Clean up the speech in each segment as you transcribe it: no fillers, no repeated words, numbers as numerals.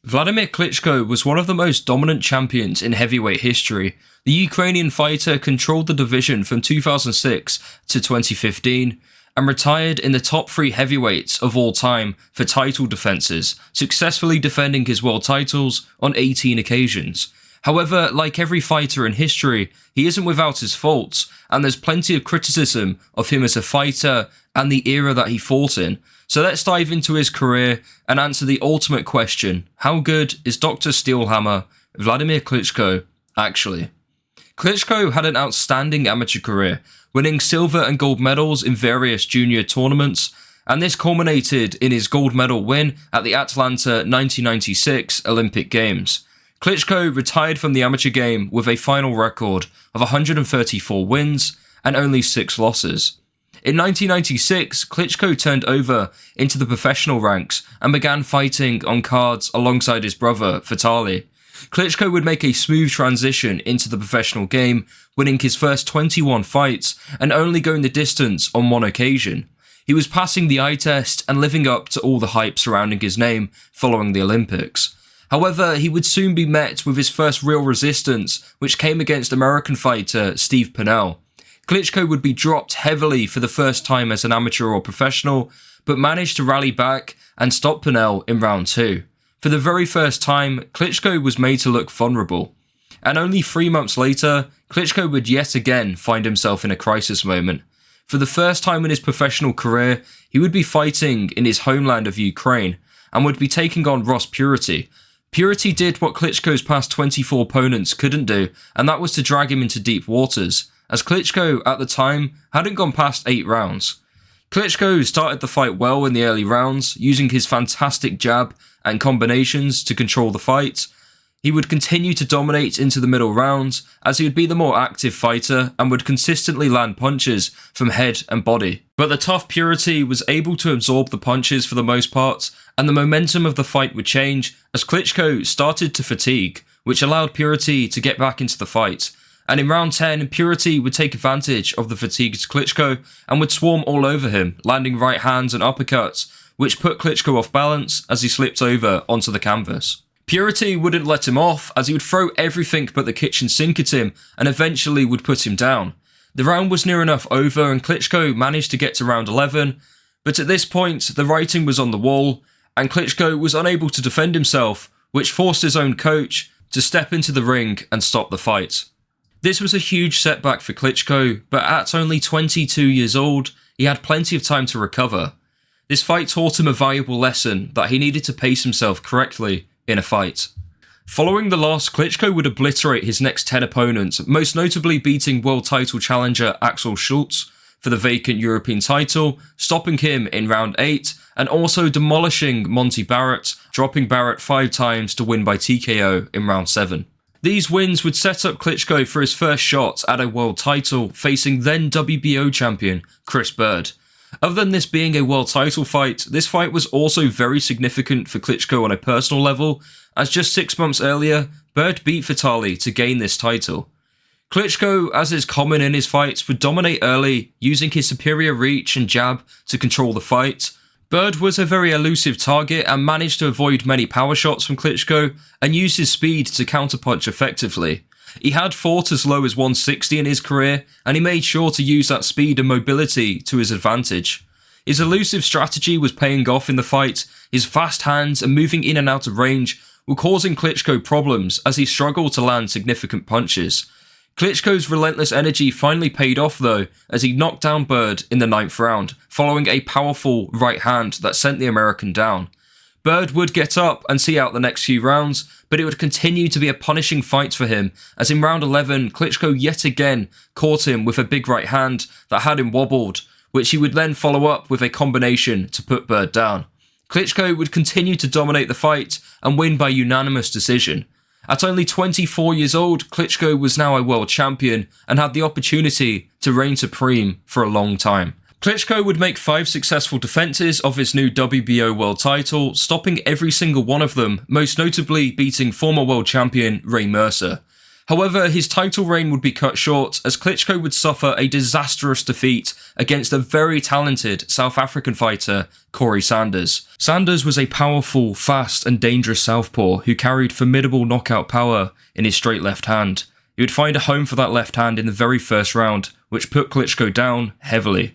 Wladimir Klitschko was one of the most dominant champions in heavyweight history. The Ukrainian fighter controlled the division from 2006 to 2015 and retired in the top 3 heavyweights of all time for title defences, successfully defending his world titles on 18 occasions. However, like every fighter in history, he isn't without his faults, and there's plenty of criticism of him as a fighter and the era that he fought in. So let's dive into his career and answer the ultimate question: how good is Dr. Steelhammer Wladimir Klitschko actually? Klitschko had an outstanding amateur career, winning silver and gold medals in various junior tournaments, and this culminated in his gold medal win at the Atlanta 1996 Olympic Games. Klitschko retired from the amateur game with a final record of 134 wins and only 6 losses. In 1996, Klitschko turned over into the professional ranks and began fighting on cards alongside his brother, Vitaly. Klitschko would make a smooth transition into the professional game, winning his first 21 fights and only going the distance on 1 occasion. He was passing the eye test and living up to all the hype surrounding his name following the Olympics. However, he would soon be met with his first real resistance, which came against American fighter Steve Pennell. Klitschko would be dropped heavily for the first time as an amateur or professional, but managed to rally back and stop Pennell in round 2. For the very first time, Klitschko was made to look vulnerable. And only 3 months later, Klitschko would yet again find himself in a crisis moment. For the first time in his professional career, he would be fighting in his homeland of Ukraine, and would be taking on Ross Purity. Purity did what Klitschko's past 24 opponents couldn't do, and that was to drag him into deep waters, as Klitschko, at the time, hadn't gone past 8 rounds. Klitschko started the fight well in the early rounds, using his fantastic jab and combinations to control the fight. He would continue to dominate into the middle rounds, as he would be the more active fighter and would consistently land punches from head and body. But the tough Purity was able to absorb the punches for the most part, and the momentum of the fight would change as Klitschko started to fatigue, which allowed Purity to get back into the fight. And in round 10, Purity would take advantage of the fatigued Klitschko and would swarm all over him, landing right hands and uppercuts, which put Klitschko off balance as he slipped over onto the canvas. Purity wouldn't let him off, as he would throw everything but the kitchen sink at him and eventually would put him down. The round was near enough over and Klitschko managed to get to round 11, but at this point the writing was on the wall and Klitschko was unable to defend himself, which forced his own coach to step into the ring and stop the fight. This was a huge setback for Klitschko, but at only 22 years old, he had plenty of time to recover. This fight taught him a valuable lesson that he needed to pace himself correctly in a fight. Following the loss, Klitschko would obliterate his next 10 opponents, most notably beating world title challenger Axel Schulz for the vacant European title, stopping him in round 8, and also demolishing Monty Barrett, dropping Barrett 5 times to win by TKO in round 7. These wins would set up Klitschko for his first shot at a world title, facing then WBO champion Chris Bird. Other than this being a world title fight, this fight was also very significant for Klitschko on a personal level, as just 6 months earlier, Bird beat Vitaly to gain this title. Klitschko, as is common in his fights, would dominate early, using his superior reach and jab to control the fight. Bird was a very elusive target and managed to avoid many power shots from Klitschko and used his speed to counterpunch effectively. He had fought as low as 160 in his career, and he made sure to use that speed and mobility to his advantage. His elusive strategy was paying off in the fight. His fast hands and moving in and out of range were causing Klitschko problems as he struggled to land significant punches. Klitschko's relentless energy finally paid off though, as he knocked down Bird in the 9th round, following a powerful right hand that sent the American down. Bird would get up and see out the next few rounds, but it would continue to be a punishing fight for him, as in round 11, Klitschko yet again caught him with a big right hand that had him wobbled, which he would then follow up with a combination to put Bird down. Klitschko would continue to dominate the fight and win by unanimous decision. At only 24 years old, Klitschko was now a world champion and had the opportunity to reign supreme for a long time. Klitschko would make 5 successful defences of his new WBO world title, stopping every single one of them, most notably beating former world champion Ray Mercer. However, his title reign would be cut short as Klitschko would suffer a disastrous defeat against a very talented South African fighter, Corey Sanders. Sanders was a powerful, fast and dangerous southpaw who carried formidable knockout power in his straight left hand. He would find a home for that left hand in the very first round, which put Klitschko down heavily.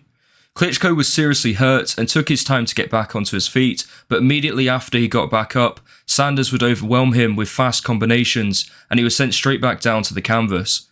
Klitschko was seriously hurt and took his time to get back onto his feet, but immediately after he got back up, Sanders would overwhelm him with fast combinations and he was sent straight back down to the canvas.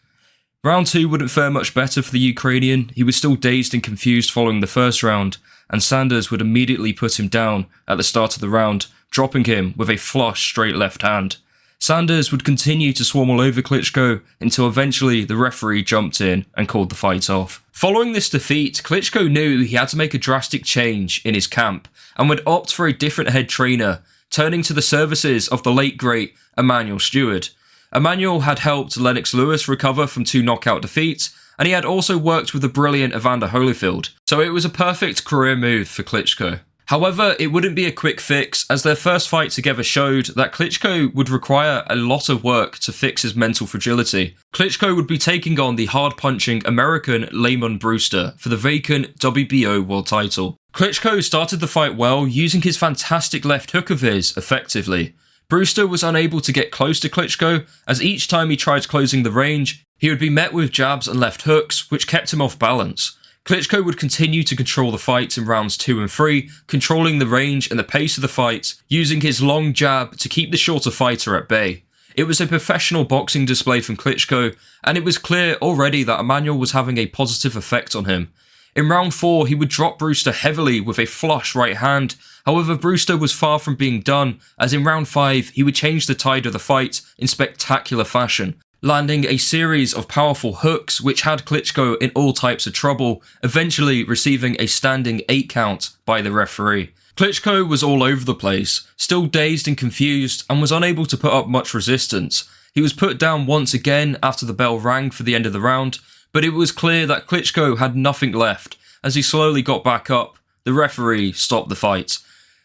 Round 2 wouldn't fare much better for the Ukrainian. He was still dazed and confused following the first round, and Sanders would immediately put him down at the start of the round, dropping him with a flush straight left hand. Sanders would continue to swarm all over Klitschko until eventually the referee jumped in and called the fight off. Following this defeat, Klitschko knew he had to make a drastic change in his camp and would opt for a different head trainer, turning to the services of the late great Emanuel Steward. Emanuel had helped Lennox Lewis recover from 2 knockout defeats, and he had also worked with the brilliant Evander Holyfield, so it was a perfect career move for Klitschko. However, it wouldn't be a quick fix, as their first fight together showed that Klitschko would require a lot of work to fix his mental fragility. Klitschko would be taking on the hard-punching American Lamont Brewster for the vacant WBO world title. Klitschko started the fight well, using his fantastic left hook of his effectively. Brewster was unable to get close to Klitschko, as each time he tried closing the range, he would be met with jabs and left hooks, which kept him off balance. Klitschko would continue to control the fight in rounds 2 and 3, controlling the range and the pace of the fight, using his long jab to keep the shorter fighter at bay. It was a professional boxing display from Klitschko, and it was clear already that Emanuel was having a positive effect on him. In round 4, he would drop Brewster heavily with a flush right hand. However, Brewster was far from being done, as in round 5, he would change the tide of the fight in spectacular fashion, landing a series of powerful hooks which had Klitschko in all types of trouble, eventually receiving a standing 8 count by the referee. Klitschko was all over the place, still dazed and confused, and was unable to put up much resistance. He was put down once again after the bell rang for the end of the round, but it was clear that Klitschko had nothing left. As he slowly got back up, the referee stopped the fight.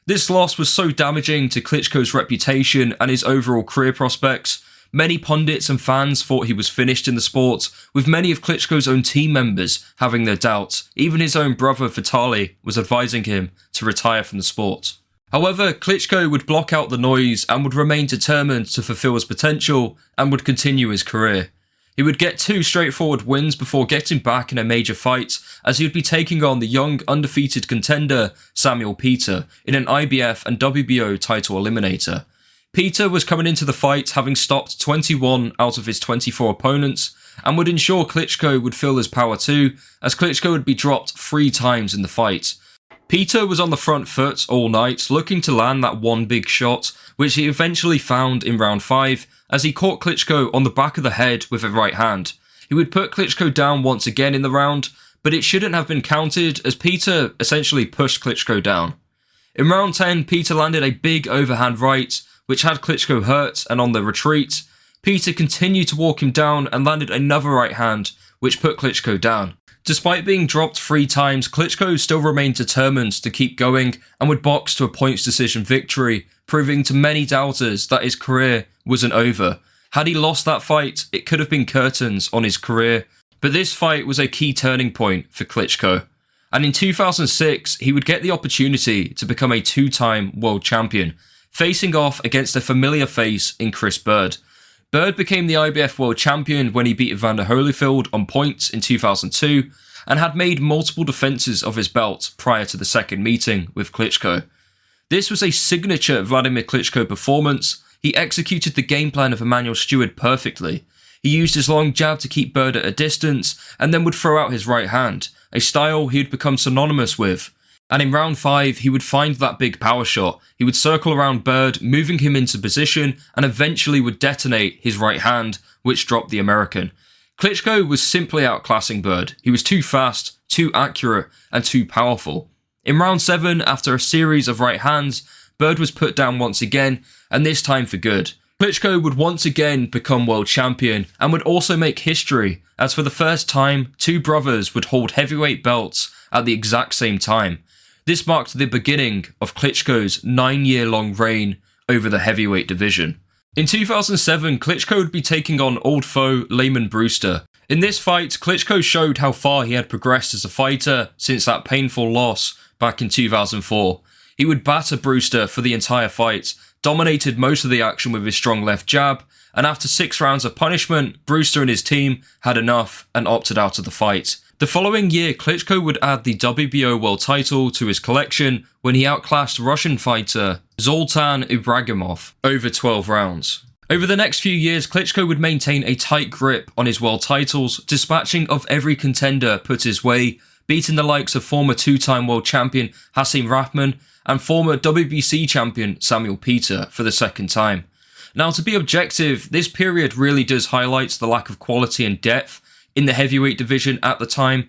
This loss was so damaging to Klitschko's reputation and his overall career prospects. Many pundits and fans thought he was finished in the sport, with many of Klitschko's own team members having their doubts. Even his own brother Vitaly was advising him to retire from the sport. However, Klitschko would block out the noise and would remain determined to fulfill his potential and would continue his career. He would get 2 straightforward wins before getting back in a major fight, as he would be taking on the young undefeated contender Samuel Peter in an IBF and WBO title eliminator. Peter was coming into the fight having stopped 21 out of his 24 opponents and would ensure Klitschko would feel his power too, as Klitschko would be dropped 3 times in the fight. Peter was on the front foot all night, looking to land that one big shot, which he eventually found in round 5 as he caught Klitschko on the back of the head with a right hand. He would put Klitschko down once again in the round, but it shouldn't have been counted as Peter essentially pushed Klitschko down. In round 10, Peter landed a big overhand right, which had Klitschko hurt, and on the retreat, Peter continued to walk him down and landed another right hand, which put Klitschko down. Despite being dropped 3 times, Klitschko still remained determined to keep going and would box to a points decision victory, proving to many doubters that his career wasn't over. Had he lost that fight, it could have been curtains on his career, but this fight was a key turning point for Klitschko. And in 2006, he would get the opportunity to become a 2-time world champion, facing off against a familiar face in Chris Bird. Bird became the IBF world champion when he beat Evander Holyfield on points in 2002 and had made multiple defences of his belt prior to the second meeting with Klitschko. This was a signature Wladimir Klitschko performance. He executed the game plan of Emanuel Steward perfectly. He used his long jab to keep Bird at a distance and then would throw out his right hand, a style he would become synonymous with. And in round 5, he would find that big power shot. He would circle around Bird, moving him into position, and eventually would detonate his right hand, which dropped the American. Klitschko was simply outclassing Bird. He was too fast, too accurate, and too powerful. In round 7, after a series of right hands, Bird was put down once again, and this time for good. Klitschko would once again become world champion, and would also make history, as for the first time, 2 brothers would hold heavyweight belts at the exact same time. This marked the beginning of Klitschko's 9-year-long reign over the heavyweight division. In 2007, Klitschko would be taking on old foe Layman Brewster. In this fight, Klitschko showed how far he had progressed as a fighter since that painful loss back in 2004. He would batter Brewster for the entire fight, dominated most of the action with his strong left jab, and after 6 rounds of punishment, Brewster and his team had enough and opted out of the fight. The following year, Klitschko would add the WBO world title to his collection when he outclassed Russian fighter Zoltan Ibragimov over 12 rounds. Over the next few years, Klitschko would maintain a tight grip on his world titles, dispatching of every contender put his way, beating the likes of former 2-time world champion Hasim Rahman and former WBC champion Samuel Peter for the second time. Now, to be objective, this period really does highlight the lack of quality and depth in the heavyweight division at the time,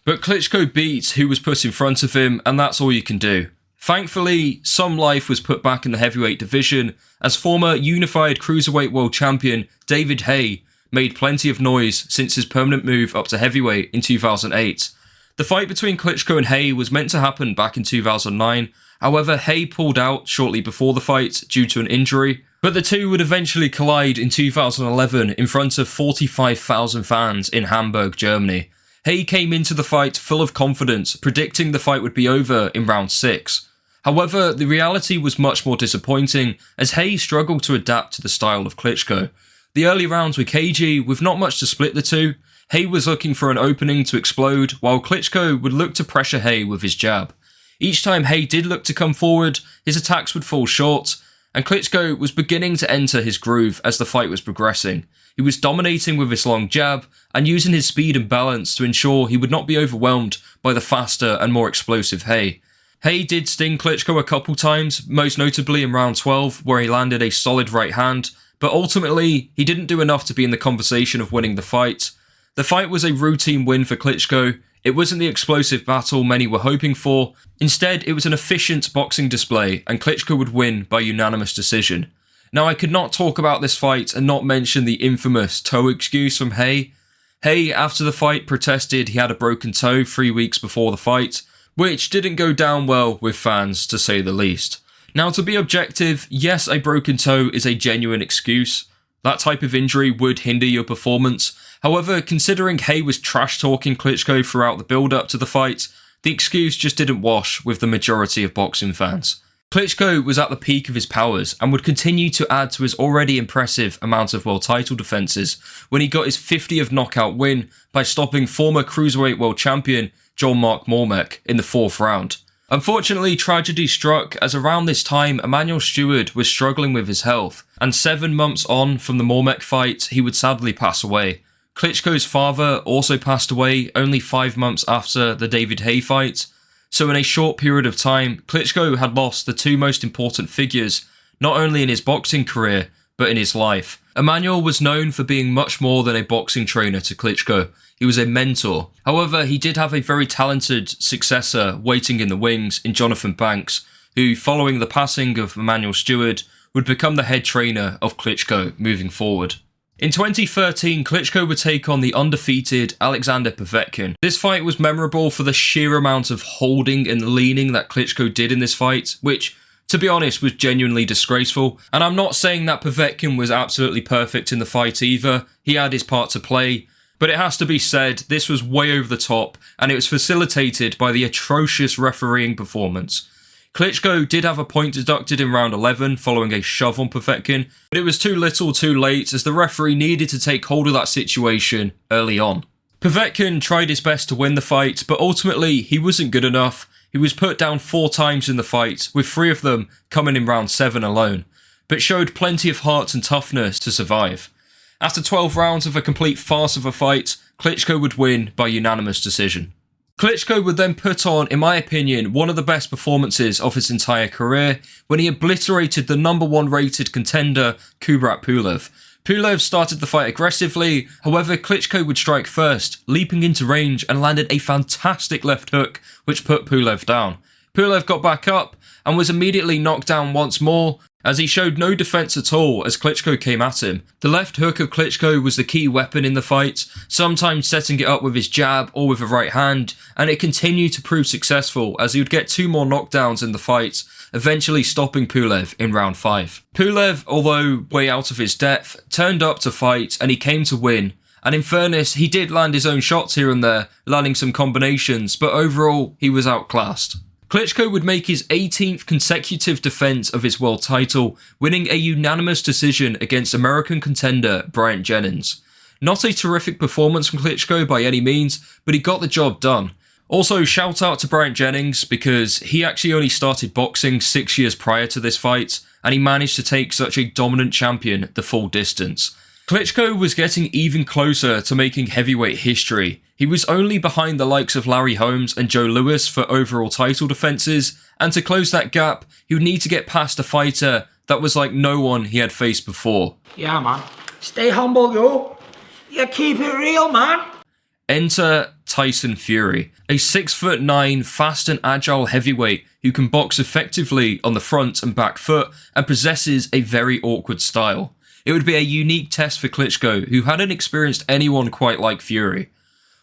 but Klitschko beat who was put in front of him, and that's all you can do. Thankfully, some life was put back in the heavyweight division as former unified cruiserweight world champion David Haye made plenty of noise since his permanent move up to heavyweight in 2008. The fight between Klitschko and Haye was meant to happen back in 2009, however Haye pulled out shortly before the fight due to an injury, but the two would eventually collide in 2011 in front of 45,000 fans in Hamburg, Germany. Haye came into the fight full of confidence, predicting the fight would be over in round 6. However, the reality was much more disappointing as Haye struggled to adapt to the style of Klitschko. The early rounds were cagey, with not much to split the two. Haye was looking for an opening to explode, while Klitschko would look to pressure Haye with his jab. Each time Haye did look to come forward, his attacks would fall short, and Klitschko was beginning to enter his groove as the fight was progressing. He was dominating with his long jab and using his speed and balance to ensure he would not be overwhelmed by the faster and more explosive Haye. Haye did sting Klitschko a couple times, most notably in round 12 where he landed a solid right hand, but ultimately he didn't do enough to be in the conversation of winning the fight. The fight was a routine win for Klitschko. It wasn't the explosive battle many were hoping for. Instead, it was an efficient boxing display, and Klitschko would win by unanimous decision. Now, I could not talk about this fight and not mention the infamous toe excuse from Haye. Haye, after the fight, protested he had a broken toe 3 weeks before the fight, which didn't go down well with fans, to say the least. Now, to be objective, yes, a broken toe is a genuine excuse. That type of injury would hinder your performance. However, considering Haye was trash-talking Klitschko throughout the build-up to the fight, the excuse just didn't wash with the majority of boxing fans. Klitschko was at the peak of his powers and would continue to add to his already impressive amount of world title defences when he got his 50th knockout win by stopping former cruiserweight world champion Jean-Marc Mormec in the 4th round. Unfortunately, tragedy struck as around this time Emanuel Steward was struggling with his health, and 7 months on from the Mormec fight, he would sadly pass away. Klitschko's father also passed away only 5 months after the David Haye fight, so in a short period of time, Klitschko had lost the 2 most important figures, not only in his boxing career, but in his life. Emanuel was known for being much more than a boxing trainer to Klitschko. He was a mentor. However, he did have a very talented successor waiting in the wings in Jonathan Banks, who, following the passing of Emanuel Steward, would become the head trainer of Klitschko moving forward. In 2013, Klitschko would take on the undefeated Alexander Povetkin. This fight was memorable for the sheer amount of holding and leaning that Klitschko did in this fight, which, to be honest, was genuinely disgraceful. And I'm not saying that Povetkin was absolutely perfect in the fight either. He had his part to play. But it has to be said, this was way over the top, and it was facilitated by the atrocious refereeing performance. Klitschko did have a point deducted in round 11 following a shove on Povetkin, but it was too little too late as the referee needed to take hold of that situation early on. Povetkin tried his best to win the fight, but ultimately he wasn't good enough. He was put down 4 times in the fight, with 3 of them coming in round 7 alone, but showed plenty of heart and toughness to survive. After 12 rounds of a complete farce of a fight, Klitschko would win by unanimous decision. Klitschko would then put on, in my opinion, one of the best performances of his entire career when he obliterated the number 1 rated contender, Kubrat Pulev. Pulev started the fight aggressively, however Klitschko would strike first, leaping into range and landed a fantastic left hook which put Pulev down. Pulev got back up and was immediately knocked down once more, as he showed no defence at all as Klitschko came at him. The left hook of Klitschko was the key weapon in the fight, sometimes setting it up with his jab or with a right hand, and it continued to prove successful as he would get 2 more knockdowns in the fight eventually stopping Pulev in round 5. Pulev, although way out of his depth, turned up to fight and he came to win. And in fairness, he did land his own shots here and there, landing some combinations, but overall, he was outclassed. Klitschko would make his 18th consecutive defense of his world title, winning a unanimous decision against American contender Bryant Jennings. Not a terrific performance from Klitschko by any means, but he got the job done. Also, shout out to Bryant Jennings because he actually only started boxing 6 years prior to this fight, and he managed to take such a dominant champion the full distance. Klitschko was getting even closer to making heavyweight history. He was only behind the likes of Larry Holmes and Joe Louis for overall title defences, and to close that gap, he would need to get past a fighter that was like no one he had faced before. Yeah, man. Stay humble, yo. You keep it real, man. Enter Tyson Fury, a 6'9", fast and agile heavyweight who can box effectively on the front and back foot and possesses a very awkward style. It would be a unique test for Klitschko, who hadn't experienced anyone quite like Fury.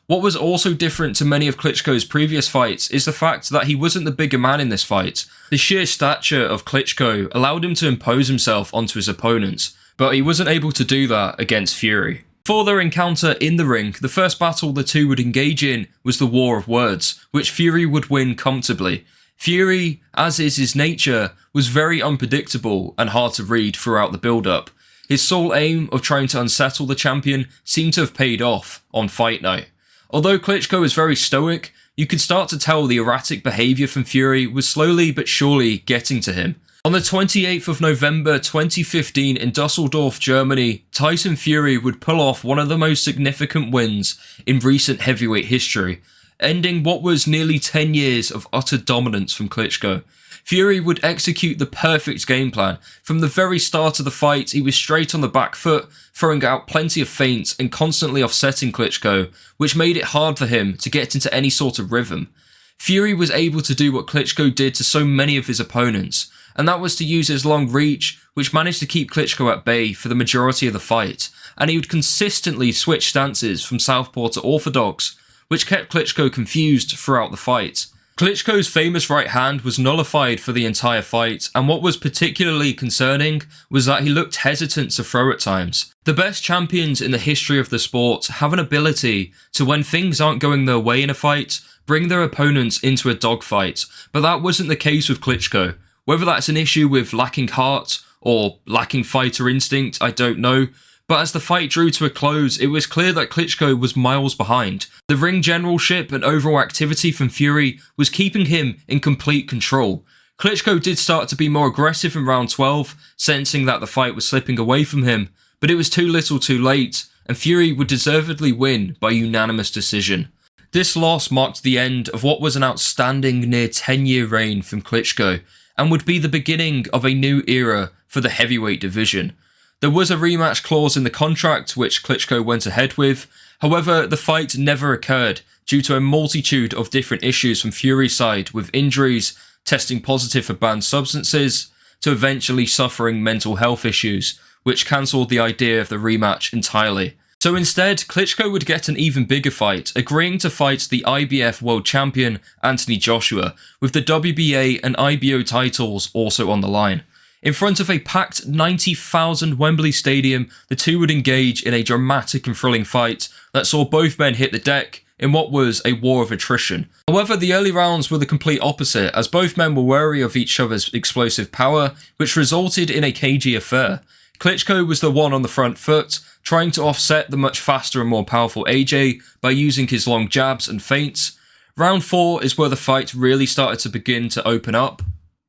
What was also different to many of Klitschko's previous fights is the fact that he wasn't the bigger man in this fight. The sheer stature of Klitschko allowed him to impose himself onto his opponents, but he wasn't able to do that against Fury. For their encounter in the ring, the first battle the two would engage in was the War of Words, which Fury would win comfortably. Fury, as is his nature, was very unpredictable and hard to read throughout the build-up. His sole aim of trying to unsettle the champion seemed to have paid off on fight night. Although Klitschko was very stoic, you could start to tell the erratic behaviour from Fury was slowly but surely getting to him. On the 28th of November 2015 in Dusseldorf, Germany, Tyson Fury would pull off one of the most significant wins in recent heavyweight history, ending what was nearly 10 years of utter dominance from Klitschko. Fury would execute the perfect game plan. From the very start of the fight, he was straight on the back foot, throwing out plenty of feints and constantly offsetting Klitschko, which made it hard for him to get into any sort of rhythm. Fury was able to do what Klitschko did to so many of his opponents, and that was to use his long reach, which managed to keep Klitschko at bay for the majority of the fight, and he would consistently switch stances from southpaw to orthodox, which kept Klitschko confused throughout the fight. Klitschko's famous right hand was nullified for the entire fight, and what was particularly concerning was that he looked hesitant to throw at times. The best champions in the history of the sport have an ability to, when things aren't going their way in a fight, bring their opponents into a dogfight, but that wasn't the case with Klitschko. Whether that's an issue with lacking heart or lacking fighter instinct, I don't know. But as the fight drew to a close, it was clear that Klitschko was miles behind. The ring generalship and overall activity from Fury was keeping him in complete control. Klitschko did start to be more aggressive in round 12, sensing that the fight was slipping away from him, but it was too little too late, and Fury would deservedly win by unanimous decision. This loss marked the end of what was an outstanding near 10-year reign from Klitschko, and would be the beginning of a new era for the heavyweight division. There was a rematch clause in the contract which Klitschko went ahead with, however the fight never occurred due to a multitude of different issues from Fury's side, with injuries, testing positive for banned substances, to eventually suffering mental health issues, which cancelled the idea of the rematch entirely. So instead, Klitschko would get an even bigger fight, agreeing to fight the IBF World Champion Anthony Joshua, with the WBA and IBO titles also on the line. In front of a packed 90,000 Wembley Stadium, the two would engage in a dramatic and thrilling fight that saw both men hit the deck in what was a war of attrition. However, the early rounds were the complete opposite, as both men were wary of each other's explosive power, which resulted in a cagey affair. Klitschko was the one on the front foot, trying to offset the much faster and more powerful AJ by using his long jabs and feints. Round 4 is where the fight really started to begin to open up.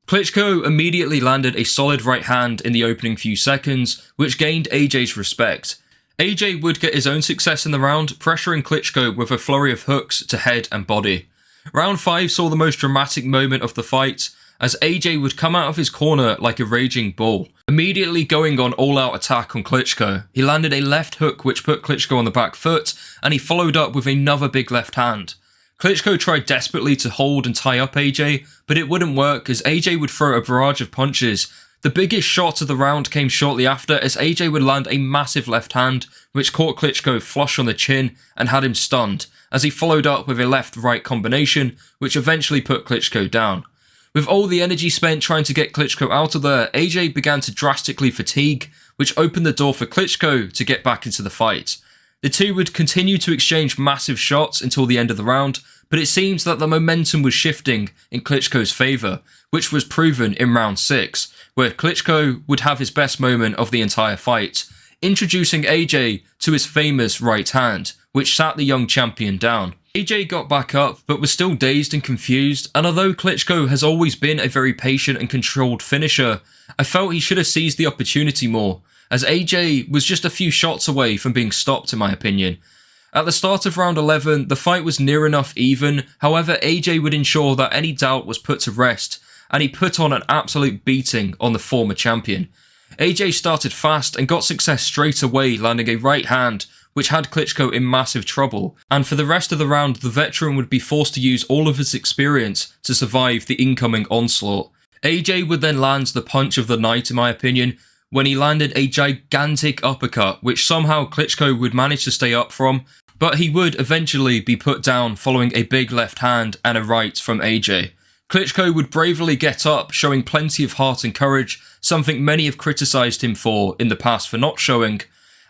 Klitschko immediately landed a solid right hand in the opening few seconds, which gained AJ's respect. AJ would get his own success in the round, pressuring Klitschko with a flurry of hooks to head and body. Round 5 saw the most dramatic moment of the fight, as AJ would come out of his corner like a raging bull, immediately going on all-out attack on Klitschko. He landed a left hook which put Klitschko on the back foot, and he followed up with another big left hand. Klitschko tried desperately to hold and tie up AJ, but it wouldn't work as AJ would throw a barrage of punches. The biggest shot of the round came shortly after as AJ would land a massive left hand which caught Klitschko flush on the chin and had him stunned, as he followed up with a left-right combination which eventually put Klitschko down. With all the energy spent trying to get Klitschko out of there, AJ began to drastically fatigue, which opened the door for Klitschko to get back into the fight. The two would continue to exchange massive shots until the end of the round, but it seems that the momentum was shifting in Klitschko's favour, which was proven in round 6, where Klitschko would have his best moment of the entire fight, introducing AJ to his famous right hand, which sat the young champion down. AJ got back up, but was still dazed and confused, and although Klitschko has always been a very patient and controlled finisher, I felt he should have seized the opportunity more, as AJ was just a few shots away from being stopped in my opinion. At the start of round 11, the fight was near enough even, however AJ would ensure that any doubt was put to rest, and he put on an absolute beating on the former champion. AJ started fast and got success straight away, landing a right hand, which had Klitschko in massive trouble, and for the rest of the round the veteran would be forced to use all of his experience to survive the incoming onslaught. AJ would then land the punch of the night in my opinion, when he landed a gigantic uppercut which somehow Klitschko would manage to stay up from, but he would eventually be put down following a big left hand and a right from AJ. Klitschko would bravely get up, showing plenty of heart and courage, something many have criticised him for in the past for not showing,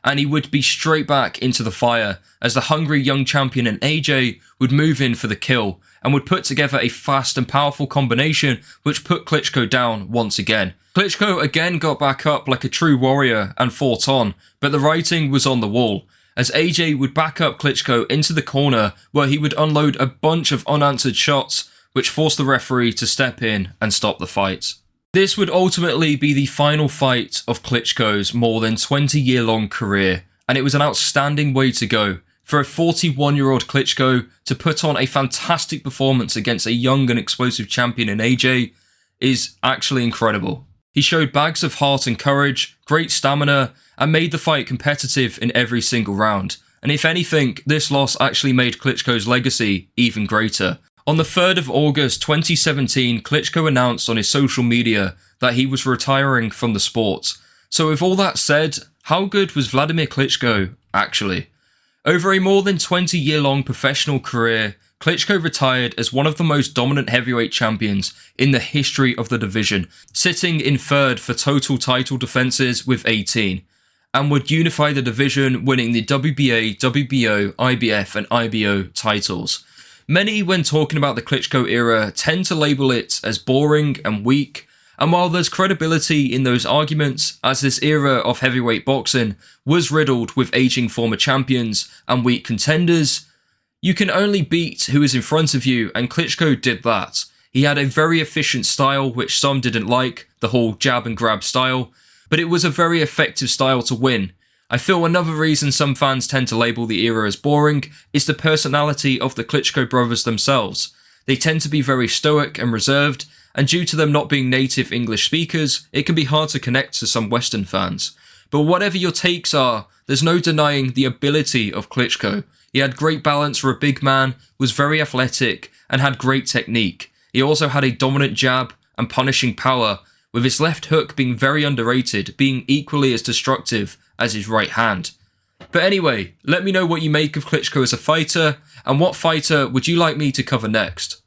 and he would be straight back into the fire as the hungry young champion and AJ would move in for the kill and would put together a fast and powerful combination which put Klitschko down once again. Klitschko again got back up like a true warrior and fought on, but the writing was on the wall, as AJ would back up Klitschko into the corner where he would unload a bunch of unanswered shots which forced the referee to step in and stop the fight. This would ultimately be the final fight of Klitschko's more than 20-year-long career, and it was an outstanding way to go for a 41-year-old Klitschko to put on a fantastic performance against a young and explosive champion in AJ is actually incredible. He showed bags of heart and courage, great stamina, and made the fight competitive in every single round, and if anything, this loss actually made Klitschko's legacy even greater. On the 3rd of August 2017, Klitschko announced on his social media that he was retiring from the sport. So with all that said, how good was Wladimir Klitschko actually? Over a more than 20-year-long professional career, Klitschko retired as one of the most dominant heavyweight champions in the history of the division, sitting in 3rd for total title defences with 18, and would unify the division, winning the WBA, WBO, IBF and IBO titles. Many, when talking about the Klitschko era, tend to label it as boring and weak, and while there's credibility in those arguments, as this era of heavyweight boxing was riddled with aging former champions and weak contenders, you can only beat who is in front of you, and Klitschko did that. He had a very efficient style which some didn't like, the whole jab and grab style, but it was a very effective style to win. I feel another reason some fans tend to label the era as boring is the personality of the Klitschko brothers themselves. They tend to be very stoic and reserved, and due to them not being native English speakers, it can be hard to connect to some Western fans. But whatever your takes are, there's no denying the ability of Klitschko. He had great balance for a big man, was very athletic, and had great technique. He also had a dominant jab and punishing power, with his left hook being very underrated, being equally as destructive as his right hand. But anyway, let me know what you make of Klitschko as a fighter, and what fighter would you like me to cover next?